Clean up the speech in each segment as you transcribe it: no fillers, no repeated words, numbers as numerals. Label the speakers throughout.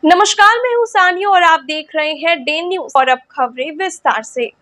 Speaker 1: नमस्कार, मैं हूं सानिया और आप देख रहे हैं डे न्यूज। और अब खबरें विस्तार से।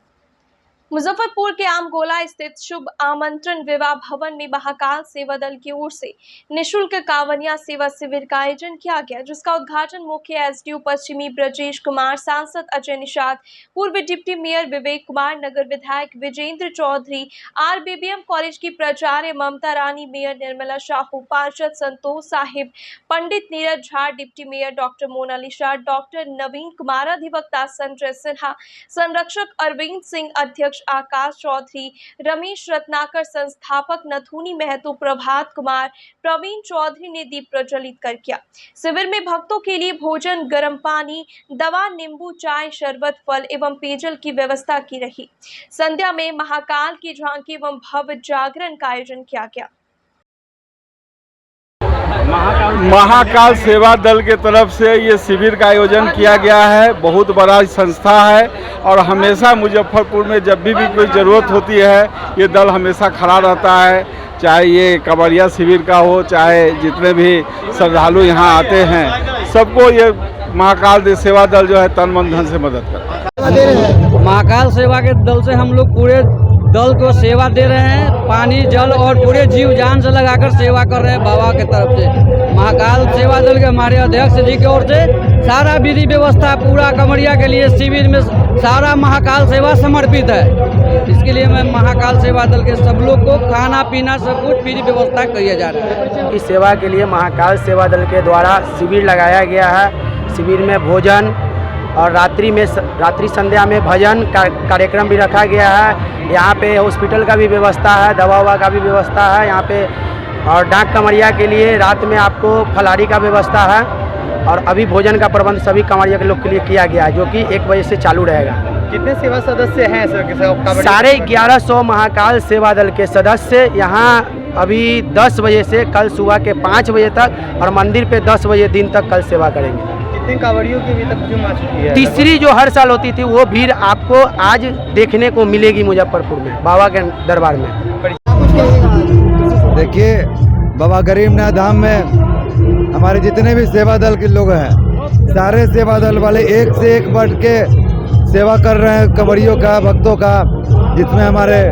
Speaker 1: मुजफ्फरपुर के आमगोला स्थित शुभ आमंत्रण विवाह भवन में महाकाल सेवा दल की ओर से निशुल्क कांवड़िया सेवा शिविर का आयोजन किया गया, जिसका उद्घाटन मुख्य एसडीओ पश्चिमी ब्रजेश कुमार, सांसद अजय निषाद, पूर्व डिप्टी मेयर विवेक कुमार, नगर विधायक विजेंद्र चौधरी, आरबीबीएम कॉलेज की प्राचार्य ममता रानी, मेयर निर्मला साहू, पार्षद Santosh Sahib, Pandit Neeraj Jha, deputy mayor doctor Monalisa, doctor Naveen Kumar, अधिवक्ता संजय सिन्हा, संरक्षक अरविंद सिंह, अध्यक्ष आकाश चौधरी, रमेश रत्नाकर, संस्थापक नथुनी महतो, प्रभात कुमार, प्रवीण चौधरी ने दीप प्रज्वलित कर किया। शिविर में भक्तों के लिए भोजन, गर्म पानी, दवा, नींबू, चाय, शरबत, फल एवं पेयजल की व्यवस्था की रही। संध्या में महाकाल की झांकी एवं भव्य जागरण का आयोजन किया गया।
Speaker 2: महाकाल सेवा दल के तरफ से ये शिविर का आयोजन किया गया है। बहुत बड़ा संस्था है और हमेशा मुजफ्फरपुर में जब भी कोई ज़रूरत होती है ये दल हमेशा खड़ा रहता है। चाहे ये कांवड़िया शिविर का हो, चाहे जितने भी श्रद्धालु यहाँ आते हैं, सबको ये महाकाल सेवा दल जो है तन मन धन से मदद करता है।
Speaker 3: महाकाल सेवा के दल से हम लोग पूरे दल को सेवा दे रहे हैं। पानी, जल और पूरे जीव जान से लगाकर सेवा कर रहे हैं बाबा के तरफ से। महाकाल सेवा दल के हमारे अध्यक्ष जी की ओर से सारा विधि व्यवस्था पूरा कांवड़िया के लिए शिविर में सारा महाकाल सेवा समर्पित है। इसके लिए मैं महाकाल सेवा दल के सब लोग को खाना पीना सब कुछ विधि व्यवस्था किया जा रहा है।
Speaker 4: इस सेवा के लिए महाकाल सेवा दल के द्वारा शिविर लगाया गया है। शिविर में भोजन और रात्रि संध्या में भजन कार्यक्रम भी रखा गया है। यहाँ पे हॉस्पिटल का भी व्यवस्था है, दवा का भी व्यवस्था है यहाँ पे। और डाक कांवड़िया के लिए रात में आपको फलारी का व्यवस्था है। और अभी भोजन का प्रबंध सभी कांवड़िया के लोग के लिए किया गया है, जो कि 1 बजे से चालू रहेगा।
Speaker 5: कितने सेवा सदस्य हैं सर?
Speaker 4: 1150 महाकाल सेवा दल के सदस्य यहाँ अभी 10 बजे से कल सुबह के 5 बजे तक और मंदिर पे 10 बजे दिन तक कल सेवा करेंगे।
Speaker 5: कितने कांवड़ियों की अभी तक जुम आ चुकी है?
Speaker 4: तीसरी जो हर साल होती थी वो भीड़ आपको आज देखने को मिलेगी मुजफ्फरपुर में बाबा के दरबार में।
Speaker 6: देखिए, बाबा गरीबनाथ धाम में हमारे जितने भी सेवा दल के लोग हैं, सारे सेवा दल वाले एक से एक बढ़ के सेवा कर रहे हैं कांवड़ियों का, भक्तों का। जिसमें हमारे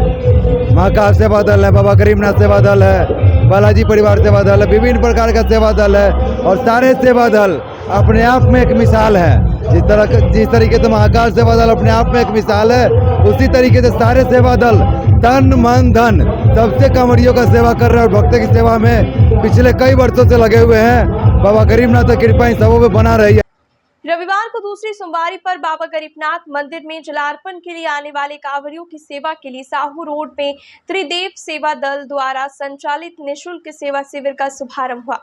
Speaker 6: महाकाल सेवा दल है, बाबा गरीबनाथ सेवा दल है, बालाजी परिवार सेवा दल है, विभिन्न प्रकार का सेवा दल है। और सारे सेवा दल अपने आप में एक मिसाल है। जिस तरीके से महाकाल सेवा दल अपने आप में एक मिसाल है, उसी तरीके से सारे सेवा दल तन मन धन सबसे कांवड़ियों का सेवा कर रहे हैं। और भक्तों की सेवा में पिछले कई वर्षों से लगे हुए हैं। बाबा गरीबनाथ की कृपा इन सबों पे बना रही है।
Speaker 1: रविवार को दूसरी सोमवारी पर बाबा गरीबनाथ मंदिर में जलार्पण के लिए आने वाले कांवड़ियों की सेवा के लिए साहू रोड में त्रिदेव सेवा दल द्वारा संचालित निशुल्क सेवा शिविर का शुभारंभ हुआ।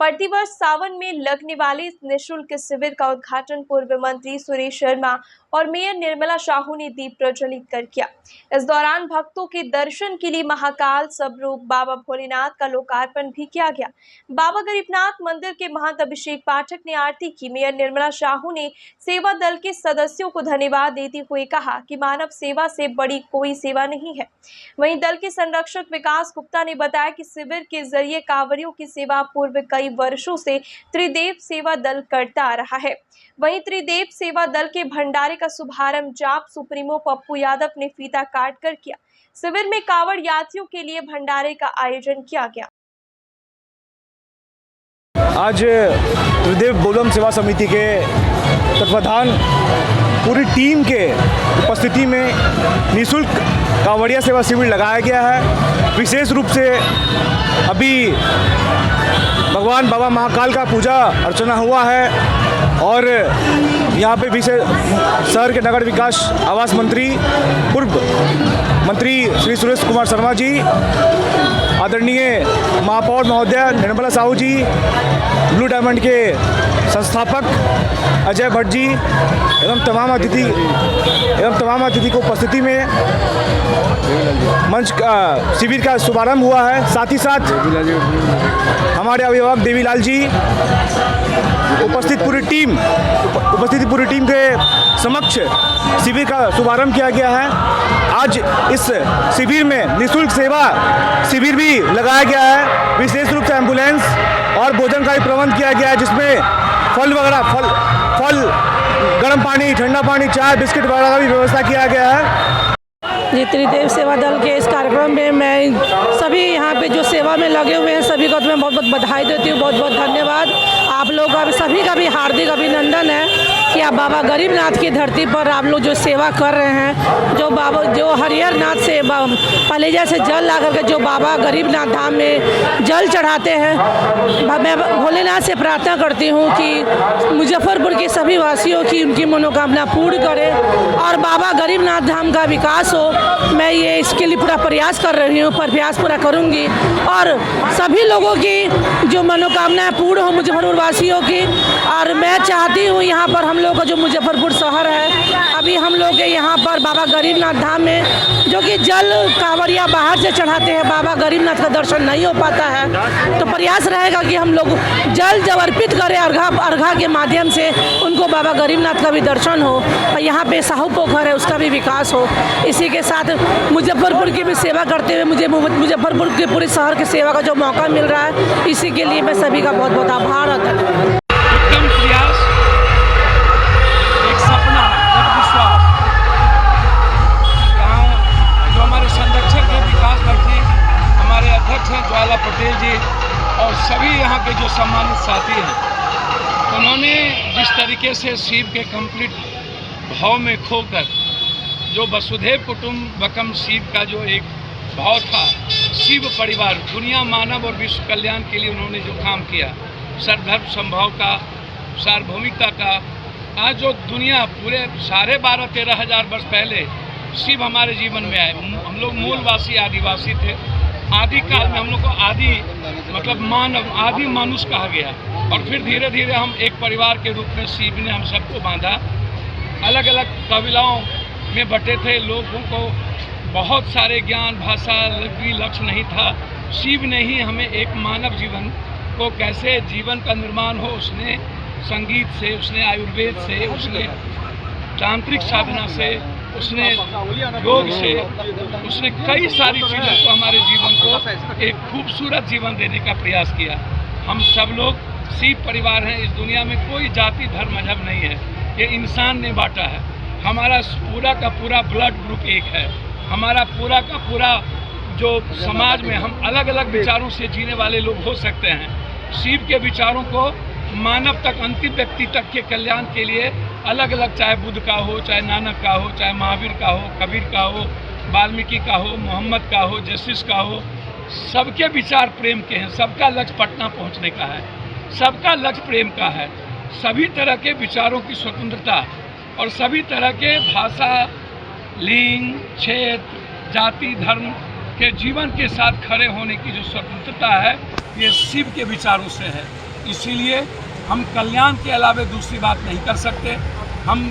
Speaker 1: प्रतिवर्ष सावन में लगने वाले इस निशुल्क शिविर का उद्घाटन पूर्व मंत्री सुरेश शर्मा और मेयर निर्मला साहू ने दीप प्रज्वलित कर किया। इस दौरान भक्तों के दर्शन के लिए महाकाल स्वरूप बाबा भोलेनाथ का लोकार्पण भी किया गया। बाबा गरीबनाथ मंदिर के महंत अभिषेक पाठक ने आरती की। मेयर निर्मला साहू ने सेवा दल के सदस्यों को धन्यवाद देते हुए कहा कि मानव सेवा से बड़ी कोई सेवा नहीं है। वहीं दल के संरक्षक विकास गुप्ता ने बताया कि शिविर के जरिए कांवड़ियों की सेवा पूर्व कई वर्षों से त्रिदेव सेवा दल करता आ रहा है। वहीं त्रिदेव सेवा दल के भंडारे का शुभारंभ जाप सुप्रीमो पप्पू यादव ने फीता काट कर किया। शिविर में कांवड़ यात्रियों के लिए भंडारे का आयोजन किया गया।
Speaker 7: आज त्रिदेव बोलबम सेवा समिति के तत्वाधान पूरी टीम के उपस्थिति में निःशुल्क कांवड़िया सेवा शिविर लगाया गया है। विशेष रूप से अभी भगवान बाबा महाकाल का पूजा अर्चना हुआ है और यहाँ पे विशेष शहर के नगर विकास आवास मंत्री पूर्व मंत्री श्री सुरेश कुमार शर्मा जी, आदरणीय महापौर महोदया निर्मला साहू जी, ब्लू डायमंड के संस्थापक अजय भट्ट जी एवं तमाम अतिथि को उपस्थिति में मंच का शिविर का शुभारंभ हुआ है। साथ ही साथ हमारे अभिभावक देवीलाल जी, उपस्थित पूरी टीम के समक्ष शिविर का शुभारंभ किया गया है। आज इस शिविर में निःशुल्क सेवा शिविर भी लगाया गया है। विशेष रूप से एम्बुलेंस और भोजन का भी प्रबंध किया गया है, जिसमें फल वगैरह फल गर्म पानी, ठंडा पानी, चाय, बिस्किट वगैरह का भी व्यवस्था किया गया है।
Speaker 8: जी, त्रिदेव सेवा दल के इस कार्यक्रम में मैं सभी यहाँ पे जो सेवा में लगे हुए हैं सभी को तो मैं बहुत बहुत बधाई देती हूँ, बहुत बहुत धन्यवाद। आप लोग का सभी का भी हार्दिक अभिनंदन है कि आप बाबा गरीबनाथ की धरती पर आप लोग जो सेवा कर रहे हैं, जो हरिहर नाथ से पलेजा से जल ला करके जो बाबा गरीबनाथ धाम में जल चढ़ाते हैं। मैं भोलेनाथ से प्रार्थना करती हूँ कि मुजफ्फरपुर के सभी वासियों की उनकी मनोकामना पूर्ण करें और बाबा गरीबनाथ धाम का विकास हो। मैं ये इसके लिए पूरा प्रयास कर रही हूँ, प्रयास पूरा करूँगी और सभी लोगों की जो मनोकामनाएं पूर्ण हो मुजफ्फरपुर वासियों की। और मैं चाहती हूँ यहाँ पर हम लोग का जो मुजफ्फरपुर शहर है, अभी हम लोग के यहाँ पर बाबा गरीबनाथ धाम में जो कि जल कांवरिया बाहर से चढ़ाते हैं, बाबा गरीबनाथ का दर्शन नहीं हो पाता है, तो प्रयास रहेगा कि हम लोग जल जब अर्पित करें अर्घा के माध्यम से उनको बाबा गरीबनाथ का भी दर्शन हो और यहाँ पे साहू पोखर है उसका भी विकास हो। इसी के साथ मुजफ्फरपुर की भी सेवा करते हुए मुझे मुजफ्फरपुर के पूरे शहर की सेवा का जो मौका मिल रहा है, इसी के लिए मैं सभी का बहुत बहुत आभार अदा करती हूँ।
Speaker 9: उत्तम प्रयास, एक सपना, एक विश्वास। यहाँ जो हमारे संरक्षक हैं विकास भट्टी, हमारे अध्यक्ष हैं ज्वाला पटेल जी और सभी यहाँ के जो सम्मानित साथी हैं, उन्होंने जिस तरीके से शिव के कंप्लीट भाव में खोकर जो वसुधैव कुटुंबकम शिव का जो एक भाव था, शिव परिवार, दुनिया मानव और विश्व कल्याण के लिए उन्होंने जो काम किया, सर्वधर्म संभाव का, सार्वभौमिकता का, आज जो दुनिया पूरे 12,500-13 हज़ार वर्ष पहले शिव हमारे जीवन में आए। हम लोग मूलवासी आदिवासी थे। आदि काल में हम लोग को आदि मतलब मानव, आदि मनुष्य कहा गया और फिर धीरे धीरे हम एक परिवार के रूप में शिव ने हम सबको बांधा। अलग अलग कबीलाओं में बटे थे, लोगों को बहुत सारे ज्ञान, भाषा, लिपि, लक्ष्य नहीं था। शिव ने ही हमें एक मानव जीवन को कैसे जीवन का निर्माण हो, उसने संगीत से, उसने आयुर्वेद से, उसने तांत्रिक साधना से, उसने योग से, उसने कई सारी चीज़ों को हमारे जीवन को एक खूबसूरत जीवन देने का प्रयास किया। हम सब लोग शिव परिवार हैं। इस दुनिया में कोई जाति, धर्म, मजहब नहीं है, ये इंसान ने बांटा है। हमारा पूरा का पूरा ब्लड ग्रुप एक है। हमारा पूरा का पूरा जो समाज में हम अलग अलग विचारों से जीने वाले लोग हो सकते हैं। शिव के विचारों को मानव तक, अंतिम व्यक्ति तक के कल्याण के लिए अलग अलग, चाहे बुद्ध का हो, चाहे नानक का हो, चाहे महावीर का हो, कबीर का हो, वाल्मीकि का हो, मोहम्मद का हो, जस्टिस का हो, सबके विचार प्रेम के हैं। सबका लक्ष्य पटना पहुंचने का है, सबका लक्ष्य प्रेम का है। सभी तरह के विचारों की स्वतंत्रता और सभी तरह के भाषा, लिंग, क्षेत्र, जाति, धर्म के जीवन के साथ खड़े होने की जो स्वतंत्रता है, ये शिव के विचारों से है। इसीलिए हम कल्याण के अलावा दूसरी बात नहीं कर सकते। हम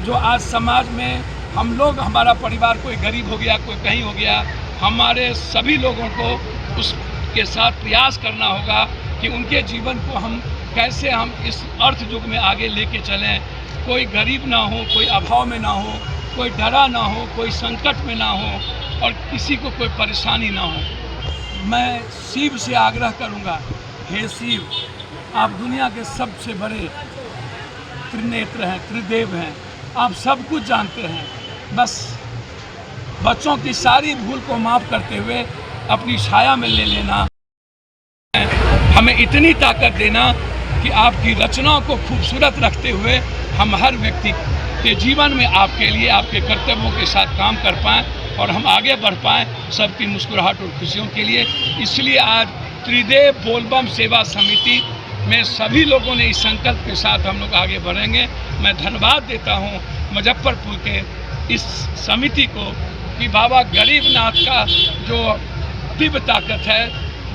Speaker 9: जो आज समाज में हम लोग, हमारा परिवार कोई गरीब हो गया, कोई कहीं हो गया, हमारे सभी लोगों को उसके साथ प्रयास करना होगा कि उनके जीवन को हम कैसे हम इस अर्थ युग में आगे लेके चलें। कोई गरीब ना हो, कोई अभाव में ना हो, कोई डरा ना हो, कोई संकट में ना हो और किसी को कोई परेशानी ना हो। मैं शिव से आग्रह करूंगा, हे शिव, आप दुनिया के सबसे बड़े त्रिनेत्र हैं, त्रिदेव हैं, आप सब कुछ जानते हैं। बस बच्चों की सारी भूल को माफ़ करते हुए अपनी छाया में ले लेना, हमें इतनी ताकत देना कि आपकी रचनाओं को खूबसूरत रखते हुए हम हर व्यक्ति के जीवन में आपके लिए, आपके कर्तव्यों के साथ काम कर पाएँ और हम आगे बढ़ पाएँ सबकी मुस्कुराहट और खुशियों के लिए। इसलिए आज त्रिदेव बोलबम सेवा समिति में सभी लोगों ने इस संकल्प के साथ हम लोग आगे बढ़ेंगे। मैं धन्यवाद देता हूँ मुजफ्फरपुर के इस समिति को कि बाबा गरीबनाथ का जो दिव्य ताकत है,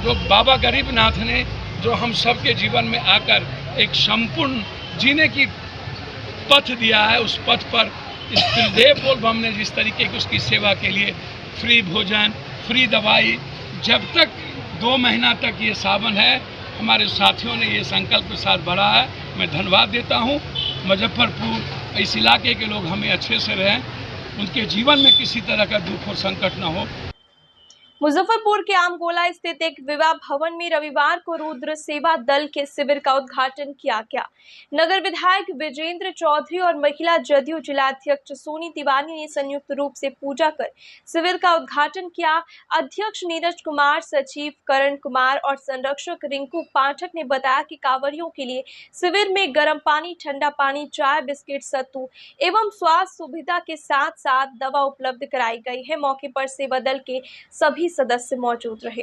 Speaker 9: जो बाबा गरीबनाथ ने जो हम सबके जीवन में आकर एक संपूर्ण जीने की पथ दिया है, उस पथ पर इस त्रिदेव बोलबम ने जिस तरीके की उसकी सेवा के लिए फ्री भोजन, फ्री दवाई, जब तक 2 महीना तक ये सावन है, हमारे साथियों ने ये संकल्प के साथ बढ़ा है। मैं धन्यवाद देता हूँ। मुजफ्फरपुर, इस इलाके के लोग हमें अच्छे से रहें, उनके जीवन में किसी तरह का दुख और संकट न हो।
Speaker 1: मुजफ्फरपुर के आमगोला स्थित एक विवाह भवन में रविवार को रुद्र सेवा दल के शिविर का उद्घाटन किया गया। नगर विधायक विजेंद्र चौधरी और महिला जदयू जिलाध्यक्ष सोनी तिवारी ने संयुक्त रूप से पूजा कर शिविर का उद्घाटन किया। अध्यक्ष नीरज कुमार, सचिव करण कुमार और संरक्षक रिंकू पाठक ने बताया कि कांवरियों के लिए शिविर में गर्म पानी, ठंडा पानी, चाय, बिस्किट, सत्तू एवं स्वास्थ्य सुविधा के साथ साथ दवा उपलब्ध कराई गई है। मौके पर सेवा दल के सभी सदस्य मौजूद रहे।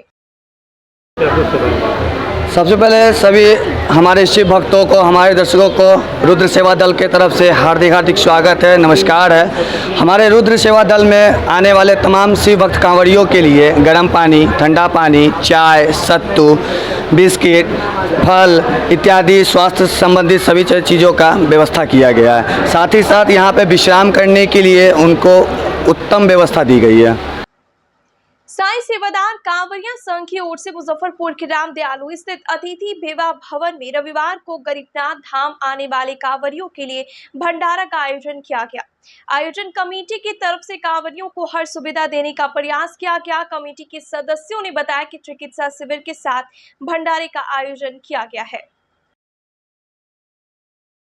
Speaker 3: सबसे पहले सभी हमारे शिव भक्तों को, हमारे दर्शकों को रुद्र सेवा दल के तरफ से हार्दिक स्वागत है, नमस्कार है। हमारे रुद्र सेवा दल में आने वाले तमाम शिव भक्त कांवड़ियों के लिए गर्म पानी, ठंडा पानी, चाय, सत्तू, बिस्किट, फल इत्यादि स्वास्थ्य संबंधित सभी चीज़ों का व्यवस्था किया गया है। साथ ही साथ यहाँ पे विश्राम करने के लिए उनको उत्तम व्यवस्था दी गई है।
Speaker 1: साईं सेवादार कांवरिया संघ की ओर से मुजफ्फरपुर के रामदयालु स्थित अतिथि विवाह भवन में रविवार को गरीबनाथ धाम आने वाले कांवरियों के लिए भंडारा का आयोजन किया गया। आयोजन कमेटी की तरफ से कांवरियों को हर सुविधा देने का प्रयास किया गया। कमेटी के सदस्यों ने बताया कि चिकित्सा शिविर के साथ भंडारे का आयोजन किया गया है।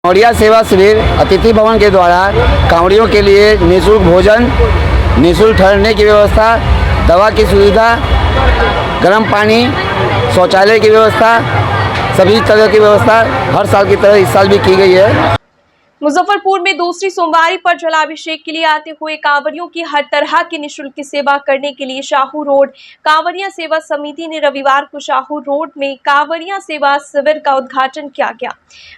Speaker 3: कांवड़िया सेवा शिविर अतिथि भवन के द्वारा कांवड़ियों के लिए निःशुल्क भोजन, निःशुल्क ठहरने की व्यवस्था, दवा की सुविधा, गर्म पानी, शौचालय की व्यवस्था, सभी तरह की व्यवस्था हर साल की तरह इस साल भी की गई है।
Speaker 1: मुजफ्फरपुर में दूसरी सोमवारी पर जलाभिषेक के लिए आते हुए कांवरियों की हर तरह की निःशुल्क सेवा करने के लिए शाहू रोड कांवरिया सेवा समिति ने रविवार को शाहू रोड में कांवरिया सेवा शिविर का उद्घाटन किया गया।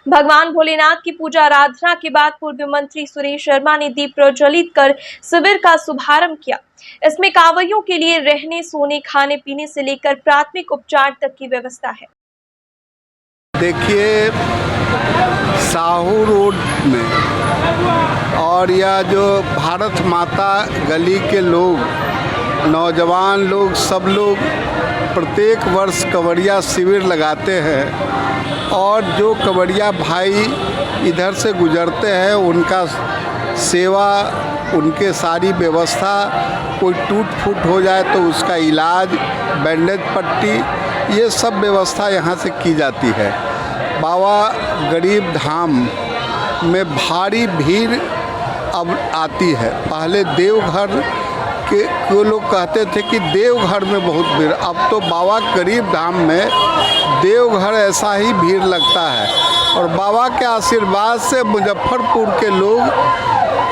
Speaker 1: भगवान भोलेनाथ की पूजा आराधना के बाद पूर्व मंत्री सुरेश शर्मा ने दीप प्रज्वलित कर शिविर का शुभारंभ किया। इसमें कांवरियों के लिए रहने, सोने, खाने पीने से लेकर प्राथमिक उपचार तक की व्यवस्था है।
Speaker 10: देखिए, साहू रोड में और यह जो भारत माता गली के लोग, नौजवान लोग, सब लोग प्रत्येक वर्ष कांवड़िया शिविर लगाते हैं और जो कांवड़िया भाई इधर से गुजरते हैं उनका सेवा, उनके सारी व्यवस्था, कोई टूट फूट हो जाए तो उसका इलाज, बैंडेज पट्टी, ये सब व्यवस्था यहाँ से की जाती है। बाबा गरीब धाम में भारी भीड़ अब आती है। पहले देवघर के लोग कहते थे कि देवघर में बहुत भीड़, अब तो बाबा गरीब धाम में देवघर ऐसा ही भीड़ लगता है। और बाबा के आशीर्वाद से मुजफ्फरपुर के लोग,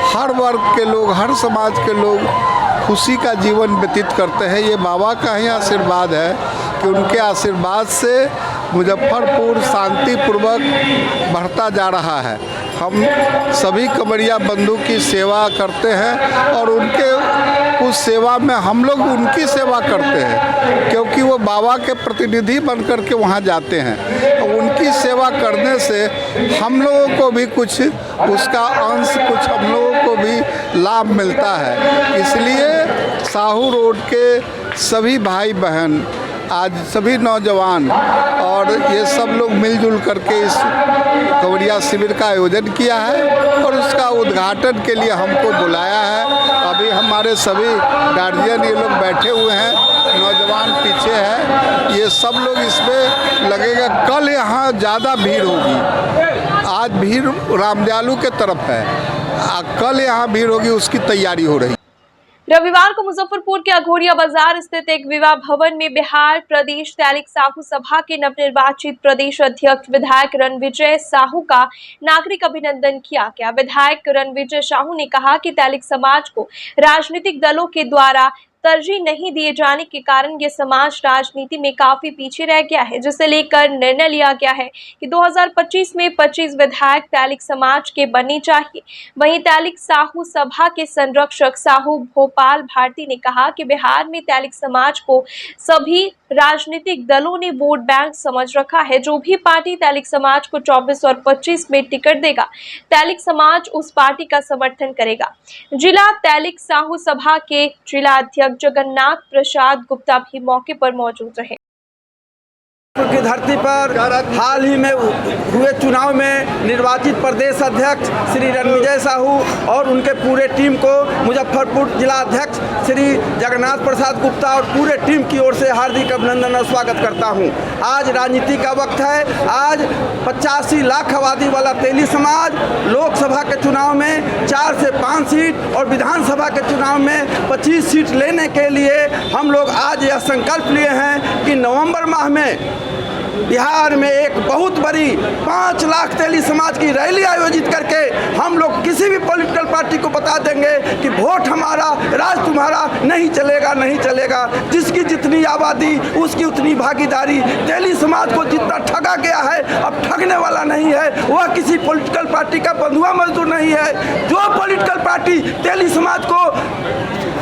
Speaker 10: हर वर्ग के लोग, हर समाज के लोग खुशी का जीवन व्यतीत करते हैं। ये बाबा का ही आशीर्वाद है कि उनके आशीर्वाद से मुजफ्फरपुर शांतिपूर्वक बढ़ता जा रहा है। हम सभी कांवड़िया बंधु की सेवा करते हैं और उनके उस सेवा में हम लोग उनकी सेवा करते हैं, क्योंकि वो बाबा के प्रतिनिधि बनकर के वहाँ जाते हैं। उनकी सेवा करने से हम लोगों को भी कुछ उसका अंश, कुछ हम लोगों को भी लाभ मिलता है। इसलिए साहू रोड के सभी भाई बहन, आज सभी नौजवान और ये सब लोग मिलजुल करके इस कांवड़िया शिविर का आयोजन किया है और उसका उद्घाटन के लिए हमको बुलाया है। अभी हमारे सभी गार्जियन ये लोग बैठे हुए हैं, नौजवान पीछे है, ये सब लोग इसमें लगेगा। कल यहाँ ज़्यादा भीड़ होगी, आज भीड़ रामदयालु के तरफ है, कल यहाँ भीड़ होगी, उसकी तैयारी हो रही है।
Speaker 1: रविवार को मुजफ्फरपुर के अघोरिया बाजार स्थित एक विवाह भवन में बिहार प्रदेश तैलिक साहू सभा के नवनिर्वाचित प्रदेश अध्यक्ष विधायक रणविजय साहू का नागरिक अभिनंदन किया गया। विधायक रणविजय साहू ने कहा कि तैलिक समाज को राजनीतिक दलों के द्वारा तरजीह नहीं दिए जाने के कारण ये समाज राजनीति में काफी पीछे रह गया है, जिसे लेकर निर्णय लिया गया है कि 2025 में 25 विधायक तैलिक समाज के बनने चाहिए। वहीं तैलिक साहू सभा के संरक्षक साहू भोपाल भारती ने कहा कि बिहार में तैलिक समाज को सभी राजनीतिक दलों ने वोट बैंक समझ रखा है। जो भी पार्टी तैलिक समाज को 24 और 25 में टिकट देगा, तैलिक समाज उस पार्टी का समर्थन करेगा। जिला तैलिक साहू सभा के जिला अध्यक्ष जगन्नाथ प्रसाद गुप्ता भी मौके पर मौजूद रहे।
Speaker 4: की धरती पर हाल ही में हुए चुनाव में निर्वाचित प्रदेश अध्यक्ष श्री रणविजय साहू और उनके पूरे टीम को मुजफ्फरपुर जिला अध्यक्ष श्री जगन्नाथ प्रसाद गुप्ता और पूरे टीम की ओर से हार्दिक अभिनंदन और स्वागत करता हूं। आज राजनीति का वक्त है। आज 85 लाख आबादी वाला तेली समाज लोकसभा के चुनाव में 4 से 5 सीट और विधानसभा के चुनाव में 25 सीट लेने के लिए हम लोग आज यह संकल्प लिए हैं कि नवंबर माह में बिहार में एक बहुत बड़ी 5 लाख तेली समाज की रैली आयोजित करके हम लोग किसी भी पॉलिटिकल पार्टी को बता देंगे कि वोट हमारा, राज तुम्हारा, नहीं चलेगा, नहीं चलेगा। जिसकी जितनी आबादी उसकी उतनी भागीदारी। तेली समाज को जितना ठगा गया है अब ठगने वाला नहीं है। वह किसी पॉलिटिकल पार्टी का बंधुआ मजदूर नहीं है। जो पॉलिटिकल पार्टी तेली समाज को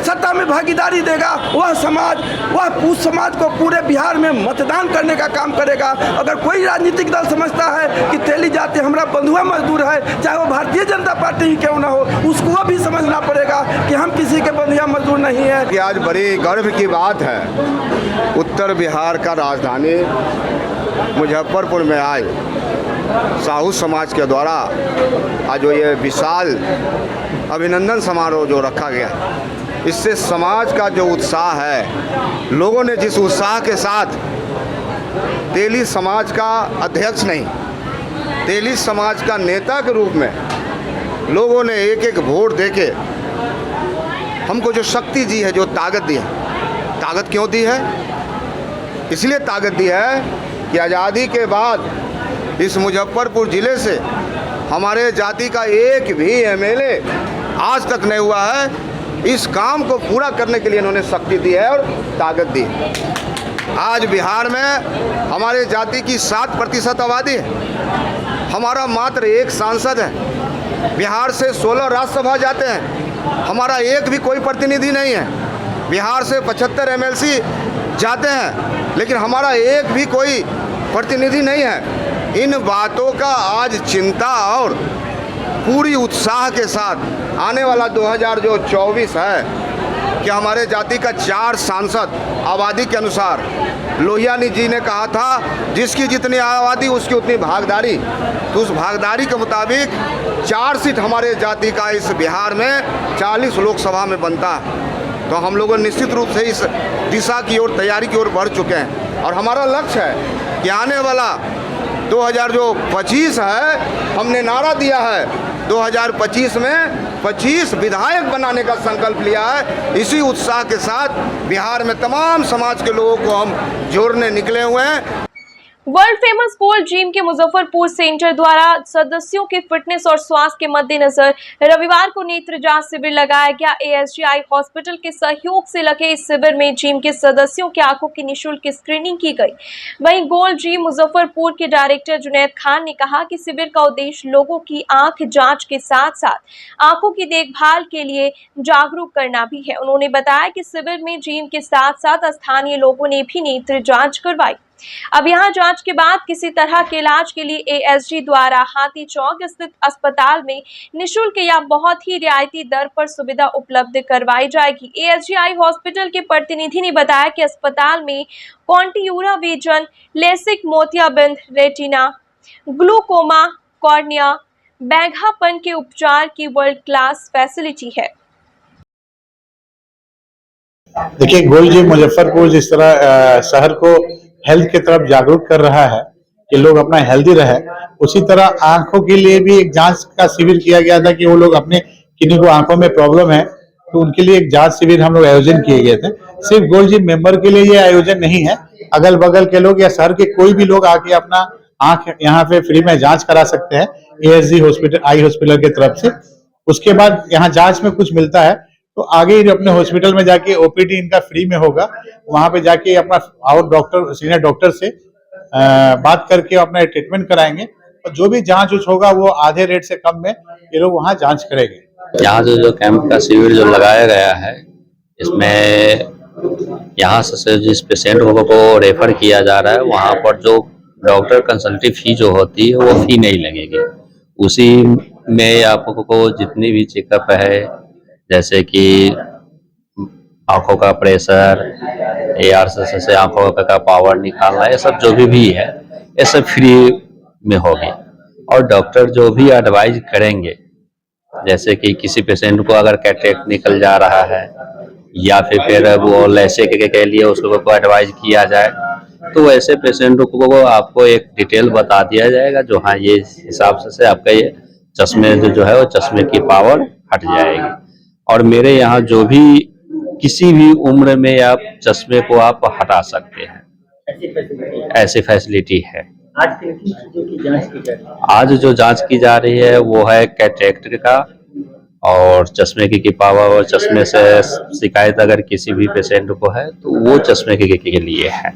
Speaker 4: सत्ता में भागीदारी देगा वह उस समाज को पूरे बिहार में मतदान करने का काम करेगा। अगर कोई राजनीतिक दल समझता है कि तेली जाति हमारा बंधुआ मजदूर है, चाहे वो भारतीय जनता पार्टी ही क्यों ना हो, उसको भी समझना पड़ेगा कि हम किसी के बंधुआ मजदूर नहीं है।
Speaker 10: कि आज बड़ी गर्व की बात है, उत्तर बिहार का राजधानी मुजफ्फरपुर में आए साहू समाज के द्वारा आज जो ये विशाल अभिनंदन समारोह जो रखा गया, इससे समाज का जो उत्साह है, लोगों ने जिस उत्साह के साथ तेली समाज का अध्यक्ष नहीं, तेली समाज का नेता के रूप में लोगों ने एक एक वोट देके हमको जो शक्ति दी है, जो ताकत दी है। ताकत क्यों दी है? इसलिए ताकत दी है कि आज़ादी के बाद इस मुजफ्फरपुर ज़िले से हमारे जाति का एक भी एमएलए आज तक नहीं हुआ है। इस काम को पूरा करने के लिए इन्होंने शक्ति दी है और ताकत दी है। आज बिहार में हमारे जाति की 7% आबादी है। हमारा मात्र एक सांसद है। बिहार से 16 राज्यसभा जाते हैं, हमारा एक भी कोई प्रतिनिधि नहीं है। बिहार से 75 एमएलसी जाते हैं, लेकिन हमारा एक भी कोई प्रतिनिधि नहीं है। इन बातों का आज चिंता और पूरी उत्साह के साथ आने वाला 2024 है कि हमारे जाति का 4 सांसद आबादी के अनुसार, लोहियानी जी ने कहा था जिसकी जितनी आबादी उसकी उतनी भागीदारी, तो उस भागीदारी के मुताबिक 4 सीट हमारे जाति का इस बिहार में 40 लोकसभा में बनता है। तो हम लोग निश्चित रूप से इस दिशा की ओर, तैयारी की ओर बढ़ चुके हैं और हमारा लक्ष्य है कि आने वाला 2025 है, हमने नारा दिया है 2025 में 25 विधायक बनाने का संकल्प लिया है। इसी उत्साह के साथ बिहार में तमाम समाज के लोगों को हम जोड़ने निकले हुए हैं।
Speaker 1: वर्ल्ड फेमस गोल्ड जिम के मुजफ्फरपुर सेंटर द्वारा सदस्यों के फिटनेस और स्वास्थ्य के मद्देनजर रविवार को नेत्र जांच शिविर लगाया गया। एएसजी हॉस्पिटल के सहयोग से लगे इस शिविर में जिम के सदस्यों की आंखों की निःशुल्क स्क्रीनिंग की गई। वहीं गोल्ड जिम मुजफ्फरपुर के डायरेक्टर जुनैद खान ने कहा कि शिविर का उद्देश्य लोगों की आंख जांच के साथ साथ आंखों की देखभाल के लिए जागरूक करना भी है। उन्होंने बताया कि शिविर में जिम के साथ साथ स्थानीय लोगों ने भी नेत्र जांच करवाई। अब यहां जांच के बाद किसी तरह के इलाज के लिए एएसजी द्वारा हाथी चौक स्थित अस्पताल में निःशुल्क या बहुत ही रियायती दर पर सुविधा उपलब्ध करवाई जाएगी। एएसजी हॉस्पिटल के प्रतिनिधि ने बताया कि अस्पताल में कॉन्टियूरा विजन, लेसिक, मोतियाबिंद, रेटिना, ग्लूकोमा, कॉर्निया, बैंगहापन के उपचार की वर्ल्ड क्लास फैसिलिटी है।
Speaker 11: देखिए, गोल्ड जिम मुजफ्फरपुर जिस तरह शहर को हेल्थ की तरफ जागरूक कर रहा है कि लोग अपना हेल्दी रहे, उसी तरह आंखों के लिए भी एक जांच का शिविर किया गया था कि वो लोग अपने किन्हीं को आंखों में प्रॉब्लम है तो उनके लिए एक जांच शिविर हम लोग आयोजन किए गए थे। सिर्फ गोल्ड जिम मेंबर के लिए ये आयोजन नहीं है, अगल बगल के लोग या शहर के कोई भी लोग आके अपना आंख यहाँ पे फ्री में जांच करा सकते हैं एएसजी हॉस्पिटल, आई हॉस्पिटल की तरफ से। उसके बाद यहाँ जांच में कुछ मिलता है तो आगे अपने हॉस्पिटल में जाके ओपीडी इनका फ्री में होगा, वहां पे जाके अपना और डॉक्टर, सीनियर डॉक्टर से बात करके अपना ट्रीटमेंट कराएंगे और जो भी जांच होगा वो आधे रेट से कम में ये लोग वहाँ जांच करेंगे।
Speaker 12: यहाँ जो कैंप का शिविर जो लगाया गया है, इसमें यहाँ से जिस पेशेंट को रेफर किया जा रहा है वहाँ पर जो डॉक्टर कंसल्टिव फी जो होती है वो फी नहीं लगेगी। उसी में आपको जितनी भी चेकअप है, जैसे कि आंखों का प्रेशर, ARCC से आंखों का पावर निकालना, ये सब जो भी है ये सब फ्री में होगी। और डॉक्टर जो भी एडवाइज करेंगे, जैसे कि किसी पेशेंट को अगर कैटरेक्ट निकल जा रहा है या फिर वो लैसिक के लिए उसको एडवाइज किया जाए, तो ऐसे पेशेंट को आपको एक डिटेल बता दिया जाएगा जो हाँ ये हिसाब से आपका ये चश्मे जो है वो चश्मे की पावर हट जाएगी। और मेरे यहाँ जो भी किसी भी उम्र में आप चश्मे को आप हटा सकते हैं, ऐसी फैसिलिटी है। आज जो जांच की जा रही है वो है कैटरेक्ट का और चश्मे की पावर, और चश्मे से शिकायत अगर किसी भी पेशेंट को है तो वो चश्मे के लिए है।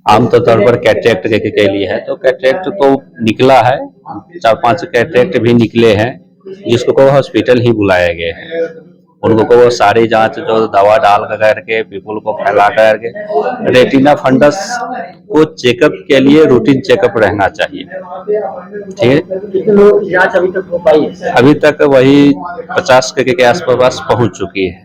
Speaker 12: आमतौर पर कैटरेक्ट के लिए है, तो कैटरेक्ट तो निकला है, 4-5 कैटरेक्ट भी निकले हैं जिसको को हॉस्पिटल ही बुलाए गए हैं। उनको को वो सारी जांच जो दवा डाल करके पीपल को फैला करके, रेटिना फंडस को चेकअप के लिए रूटीन चेकअप रहना चाहिए। ठीक है,
Speaker 5: कितने लोगों की जांच अभी तक हो पाई है?
Speaker 12: अभी तक वही 50 के आसपास पहुंच चुकी है।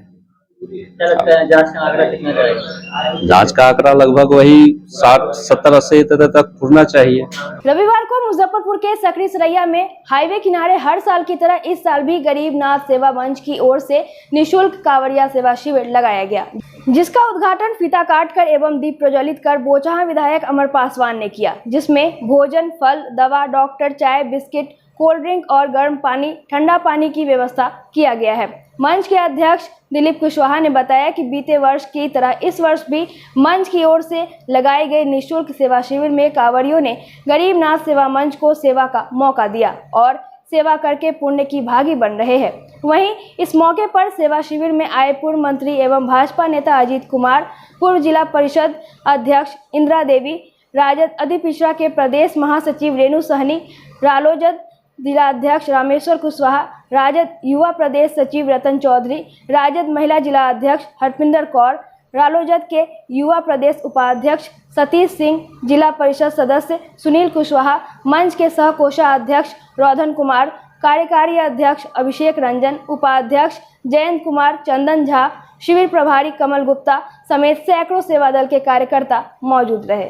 Speaker 5: क्या लगता है जांच का आंकड़ा कितना जाएगा?
Speaker 12: जांच का आंकड़ा लगभग वही 60, 70, 80 तक पूर्णा चाहिए।
Speaker 1: रविवार को मुजफ्फरपुर के सकरी सरैया में हाईवे किनारे हर साल की तरह इस साल भी गरीबनाथ सेवा मंच की ओर से निशुल्क कांवड़िया सेवा शिविर लगाया गया, जिसका उद्घाटन फीता काटकर एवं दीप प्रज्वलित कर बोचहा विधायक अमर पासवान ने किया, जिसमें भोजन, फल, दवा, डॉक्टर, चाय, बिस्किट, कोल्ड ड्रिंक और गर्म पानी, ठंडा पानी की व्यवस्था किया गया है। मंच के अध्यक्ष दिलीप कुशवाहा ने बताया कि बीते वर्ष की तरह इस वर्ष भी मंच की ओर से लगाए गए निःशुल्क सेवा शिविर में कांवड़ियों ने गरीबनाथ सेवा मंच को सेवा का मौका दिया और सेवा करके पुण्य की भागी बन रहे हैं। वहीं इस मौके पर सेवा शिविर में आए पूर्व मंत्री एवं भाजपा नेता अजीत कुमार, पूर्व जिला परिषद अध्यक्ष इंदिरा देवी, राजद अति पिछड़ा के प्रदेश महासचिव रेणु सहनी, रालोजद जिला अध्यक्ष रामेश्वर कुशवाहा, राजद युवा प्रदेश सचिव रतन चौधरी, राजद महिला जिला अध्यक्ष हरपिंदर कौर, रालोजद के युवा प्रदेश उपाध्यक्ष सतीश सिंह, जिला परिषद सदस्य सुनील कुशवाहा, मंच के सह कोषाध्यक्ष रोधन कुमार, कार्यकारी अध्यक्ष अभिषेक रंजन, उपाध्यक्ष जयंत कुमार, चंदन झा, शिविर प्रभारी कमल गुप्ता समेत सैकड़ों सेवा दल के कार्यकर्ता मौजूद रहे।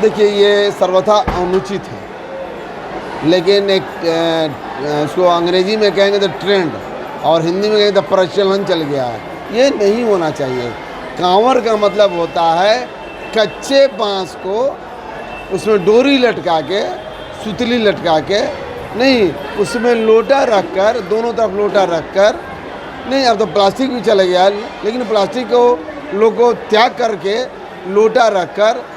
Speaker 13: देखिए, ये सर्वथा अनुचित है, लेकिन एक इसको अंग्रेजी में कहेंगे तो ट्रेंड और हिंदी में कहेंगे तो प्रचलन चल गया है। ये नहीं होना चाहिए। कांवर का मतलब होता है कच्चे बांस को उसमें डोरी लटका के, सुतली लटका के, नहीं उसमें लोटा रखकर, दोनों तरफ लोटा रखकर, नहीं अब तो प्लास्टिक भी चला गया, लेकिन प्लास्टिक को लोग को त्याग करके लोटा रखकर,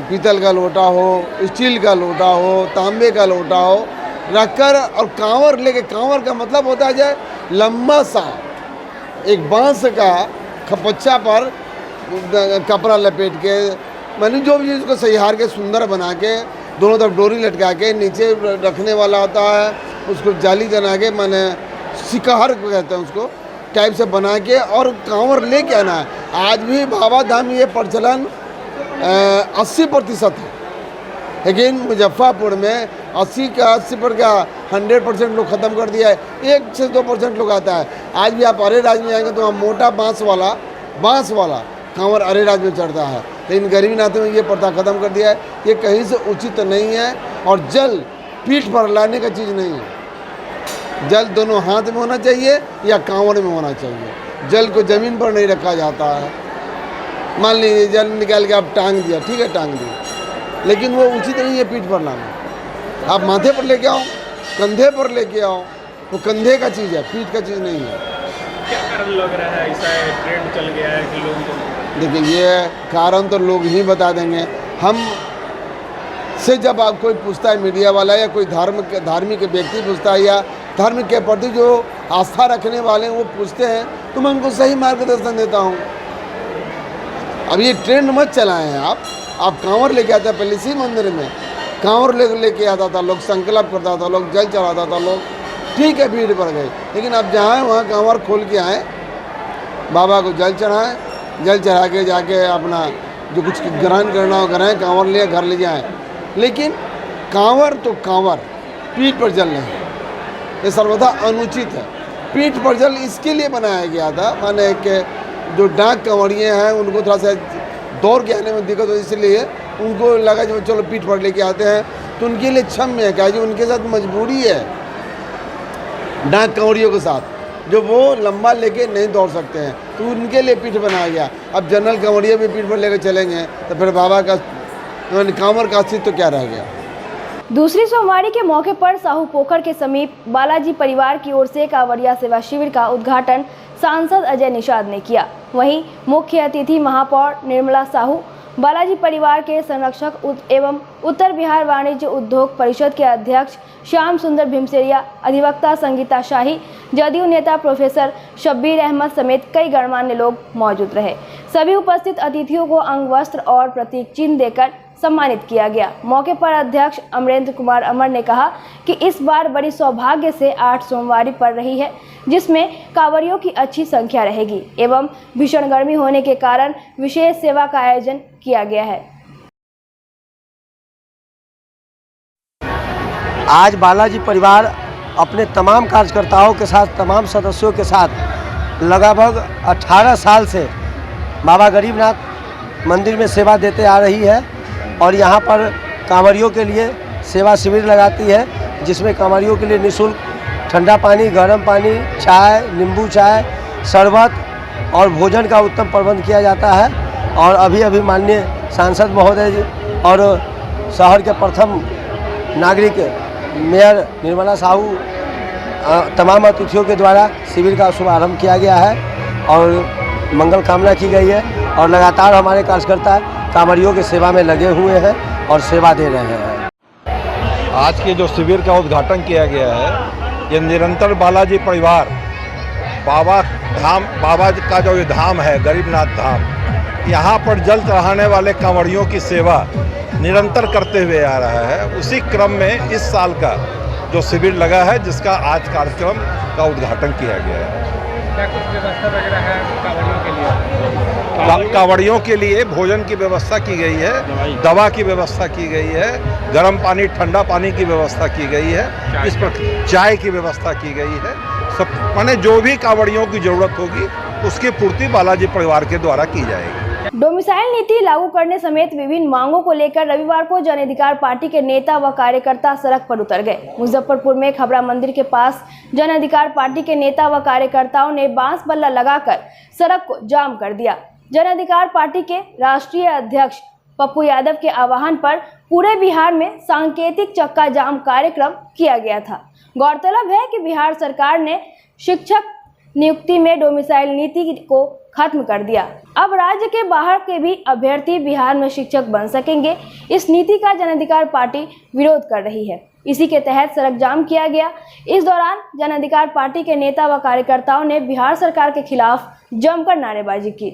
Speaker 13: पीतल का लोटा हो, स्टील का लोटा हो, तांबे का लोटा हो रखकर और कांवर लेके, कांवर का मतलब होता है जाए लंबा सा एक बांस का खपच्चा पर कपड़ा लपेट के, मैंने जो भी इसको सहिहार के सुंदर बना के, दोनों तरफ डोरी लटका के, नीचे रखने वाला होता है उसको जाली बना के, मैंने शिकार कहते हैं उसको, टाइप से बना के और कांवर लेके आना है। आज भी बाबा धाम ये प्रचलन 80% है, लेकिन मुजफ्फरपुर में 80% का 100% लोग ख़त्म कर दिया है। 1 से 2% लोग आता है। आज भी आप अरेराज में जाएंगे तो वहाँ मोटा बांस वाला कांवर अरेराज में चढ़ता है, लेकिन गरीबनाथ में ये प्रथा ख़त्म कर दिया है। ये कहीं से उचित नहीं है और जल पीठ पर लाने का चीज़ नहीं है। जल दोनों हाथ में होना चाहिए या कांवर में होना चाहिए। जल को ज़मीन पर नहीं रखा जाता है। मान लीजिए जल निकाल के आप टांग दिया, ठीक है टांग दिया, लेकिन वो उचित नहीं है पीठ पर लाना। आप माथे पर लेके आओ, कंधे पर लेके आओ, वो कंधे का चीज़ है, पीठ का चीज़ नहीं है।
Speaker 5: क्या कारण लग रहा है ऐसा ट्रेंड चल गया है कि लोग?
Speaker 13: देखिए, ये कारण तो लोग ही बता देंगे। हम से जब आप कोई पूछता है, मीडिया वाला या कोई धार्मिक व्यक्ति पूछता है या धर्म के प्रति जो आस्था रखने वाले हैं वो पूछते हैं, तो मैं उनको सही मार्गदर्शन देता हूँ। अब ये ट्रेंड मत चलाएं आप कांवर लेके आते हैं। पहले इसी मंदिर में कांवर लेके आता था, लोग संकल्प करता था, लोग जल चढ़ाता था, लोग ठीक है भीड़ पड़ गई। लेकिन अब जहाँ वहाँ कांवर खोल के आए, बाबा को जल चढ़ाएं, जल चढ़ा के जाके अपना जो कुछ ग्रहण करना हो ग्रहण, कांवर लिए घर ले जाएं। लेकिन कांवर तो कांवर, पीठ पर जल नहीं, ये सर्वथा अनुचित है। पीठ पर जल इसके लिए बनाया गया था, माने कि जो डाक कंवरिये हैं उनको थोड़ा सा दौड़ के आने में दिक्कत हो, इसलिए उनको लगा जो चलो पीठ पर लेके आते हैं, तो उनके लिए क्षम्य है, क्या जी उनके साथ मजबूरी है डाक कंवरियों के साथ, जो वो लंबा लेके नहीं दौड़ सकते हैं, तो उनके लिए पीठ बनाया गया। अब जनरल कंवरिये भी पीठ पर लेकर चलेंगे तो फिर बाबा का कांवर का अस्तित्व तो क्या रह गया।
Speaker 14: दूसरी सोमवारी के मौके पर साहू पोखर के समीप बालाजी परिवार की ओर से कांवरिया सेवा शिविर का उद्घाटन सांसद अजय निषाद ने किया। वहीं मुख्य अतिथि महापौर निर्मला साहू, बालाजी परिवार के संरक्षक एवं उत्तर बिहार वाणिज्य उद्योग परिषद के अध्यक्ष श्याम सुंदर भीमसेरिया, अधिवक्ता संगीता शाही, जदयू नेता प्रोफेसर शब्बीर अहमद समेत कई गणमान्य लोग मौजूद रहे। सभी उपस्थित अतिथियों को अंग वस्त्र और प्रतीक चिन्ह देकर सम्मानित किया गया। मौके पर अध्यक्ष अमरेंद्र कुमार अमर ने कहा कि इस बार बड़ी सौभाग्य से 8 सोमवारी पड़ रही है, जिसमें कांवरियों की अच्छी संख्या रहेगी एवं भीषण गर्मी होने के कारण विशेष सेवा का आयोजन किया गया है।
Speaker 4: आज बालाजी परिवार अपने तमाम कार्यकर्ताओं के साथ, तमाम सदस्यों के साथ लगभग 18 साल से बाबा गरीबनाथ मंदिर में सेवा देते आ रही है और यहाँ पर कांवरियों के लिए सेवा शिविर लगाती है, जिसमें कांवरियों के लिए निःशुल्क ठंडा पानी, गर्म पानी, चाय, नींबू चाय, शरबत और भोजन का उत्तम प्रबंध किया जाता है। और अभी माननीय सांसद महोदय जी और शहर के प्रथम नागरिक मेयर निर्मला साहू, तमाम अतिथियों के द्वारा शिविर का शुभारंभ किया गया है और मंगल कामना की गई है और लगातार हमारे कार्यकर्ता कांवरियों की सेवा में लगे हुए हैं और सेवा दे रहे हैं।
Speaker 7: आज के जो शिविर का उद्घाटन किया गया है, ये निरंतर बालाजी परिवार बाबा का जो ये धाम है गरीबनाथ धाम, यहाँ पर जल चढ़ाने वाले कांवरियों की सेवा निरंतर करते हुए आ रहा है। उसी क्रम में इस साल का जो शिविर लगा है, जिसका आज कार्यक्रम का उद्घाटन किया गया है।
Speaker 5: क्या कुछ व्यवस्था वगैरह है कांवरियों के लिए?
Speaker 7: कांवरियों के लिए भोजन की व्यवस्था की गई है, दवा की व्यवस्था की गई है, गर्म पानी, ठंडा पानी की व्यवस्था की गई है, इस पर चाय की व्यवस्था की गई है। सब माने जो भी कांवरियों की जरूरत होगी उसकी पूर्ति बालाजी परिवार के द्वारा की जाएगी।
Speaker 14: डोमिसाइल नीति लागू करने समेत विभिन्न मांगों को लेकर रविवार को जन अधिकार पार्टी के नेता व कार्यकर्ता सड़क पर उतर गए। मुजफ्फरपुर में खबरा मंदिर के पास जन अधिकार पार्टी के नेता व कार्यकर्ताओं ने बांस बल्ला लगाकर सड़क को जाम कर दिया। जन अधिकार पार्टी के राष्ट्रीय अध्यक्ष पप्पू यादव के आह्वान पर पूरे बिहार में सांकेतिक चक्का जाम कार्यक्रम किया गया था। गौरतलब है कि बिहार सरकार ने शिक्षक नियुक्ति में डोमिसाइल नीति को खत्म कर दिया। अब राज्य के बाहर के भी अभ्यर्थी बिहार में शिक्षक बन सकेंगे। इस नीति का जन अधिकार पार्टी विरोध कर रही है। इसी के तहत सड़क जाम किया गया। इस दौरान जन अधिकार पार्टी के नेता व कार्यकर्ताओं ने बिहार सरकार के खिलाफ जमकर नारेबाजी की।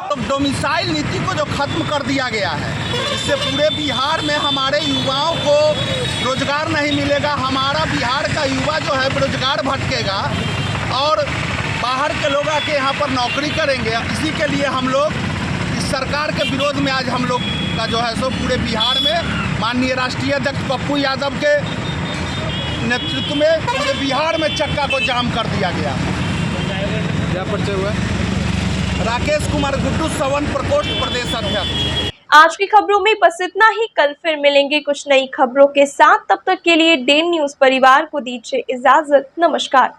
Speaker 15: तो डोमिसाइल नीति को जो खत्म कर दिया गया है, इससे पूरे बिहार में हमारे युवाओं को रोजगार नहीं मिलेगा। हमारा बिहार का युवा जो है बेरोजगार भटकेगा और बाहर के लोग आके यहाँ पर नौकरी करेंगे। इसी के लिए हम लोग इस सरकार के विरोध में आज हम लोग का जो है सो पूरे बिहार में माननीय राष्ट्रीय अध्यक्ष पप्पू यादव के नेतृत्व में पूरे बिहार में चक्का को जाम कर दिया गया। क्या परिचय हुआ? राकेश कुमार गुड्डू, सवन प्रकोष्ठ प्रदेश अध्यक्ष।
Speaker 1: आज की खबरों में बस इतना ही। कल फिर मिलेंगे कुछ नई खबरों के साथ। तब तक के लिए डेन न्यूज परिवार को दीजिए इजाजत। नमस्कार।